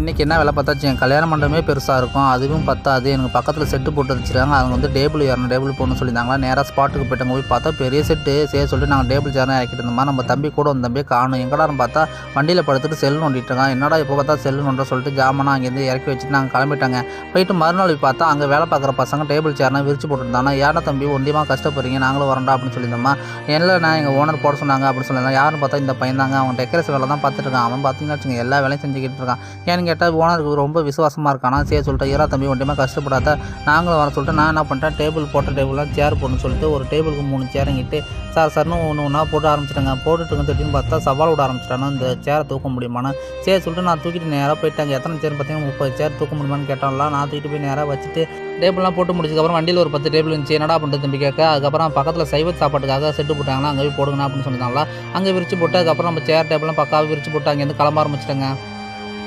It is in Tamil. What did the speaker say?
இன்றைக்கி என்ன வேலை பார்த்தாச்சு என் கல்யாண மண்டபமே பெருசாக இருக்கும். அதுவும் பத்தாது, எனக்கு பக்கத்தில் செட்டு போட்டு வச்சுருக்காங்க. அவங்க வந்து டேபிள் ஏறணும், டேபிள் போடணும்னு சொல்லியிருந்தாங்களா. நேராக ஸ்பாட்டுக்கு போயிட்டாங்க. போய் பார்த்தா பெரிய செட்டு செய்ய சொல்லிட்டு நாங்கள் டேபிள் சேர்னா இறக்கிட்டு இருந்தோமா. நம்ம தம்பி கூட வந்த தம்பியை காணும். எங்கடான்னு பார்த்தா வண்டியில் படுத்துட்டு செல்லு நோண்டிட்டு இருக்கான். என்னடா இப்போ பார்த்தா செல்லு நோண்ட சொல்லிட்டு ஜாமானா அங்கேருந்து இறக்கி வச்சுட்டு நாங்கள் கிளம்பிட்டாங்க. போயிட்டு மறுநாள் பார்த்தா அங்கே வேலை பார்க்குற பசங்க டேபிள் சேர்னா விரிச்சு போட்டுருந்தாங்க. யாரா தம்பி ஒண்டியமாக கஷ்டப்படுறீங்க, நாங்களும் வரண்டா அப்படின்னு சொல்லியிருந்தோமா. இல்லைண்ணா எங்கள் ஓனர் போட சொன்னாங்க அப்படின்னு சொல்லியிருந்தாங்க. யாருன்னு பார்த்தா இந்த பையன் தாங்க. அவன் டெக்கரேஷன் வேலை தான் பார்த்துட்டு இருக்கான். அவன் பார்த்தீங்கன்னா வச்சுங்க எல்லா வேலையும் செஞ்சுக்கிட்டு இருக்கான். ஏன்னு கேட்டால் ஓனருக்கு ரொம்ப விசுவாசமாக இருக்கானா. சரி சொல்லிட்டு ஈரா தம்பி ஒன்றையுமே கஷ்டப்படாத, நாங்களும் வர சொல்லிட்டு நான் என்ன பண்ணிட்டேன், டேபிள் போட்ட டேபிள்லாம் சேர் போடணும்னு சொல்லிட்டு ஒரு டேபிளுக்கு 3 சேருங்கிட்டு சார்னு ஒன்று ஒன்றா போட்டு ஆரம்பிச்சிட்டாங்க. போட்டுட்டு திடீர்னு பார்த்தா சவால் விட ஆரம்பிச்சிட்டானு இந்த சேரை தூக்க முடியுமான்னு. சரி சொல்லிட்டு நான் தூக்கிட்டு நேராக போயிட்டாங்க. எத்தனை சேர் பார்த்தீங்கன்னா 30 சேர் தூக்க முடியுமான்னு கேட்டாலாம். நான் தூக்கிட்டு போய் நேராக வச்சுட்டு டேபிள்லாம் போட்டு முடிச்சதுக்கப்புறம் வண்டியில் ஒரு 10 டேபிள் இருந்துச்சு. என்னடா பண்ணுறது தம்பி கேட்க. அதுக்கப்புறம் பக்கத்தில் சைவ சாப்பாட்டுக்காக செட்டு போட்டாங்களா, அங்கே போய் போடுங்கண்ணா அப்படின்னு சொன்னாங்களா. அங்கே விரிச்சு போட்டு அதுக்கப்புறம் நம்ம சேர் டேபிள்லாம் பக்காவாக விரிச்சு போட்டு அங்கேருந்து கிளம்ப ஆரம்பிச்சிட்டாங்க.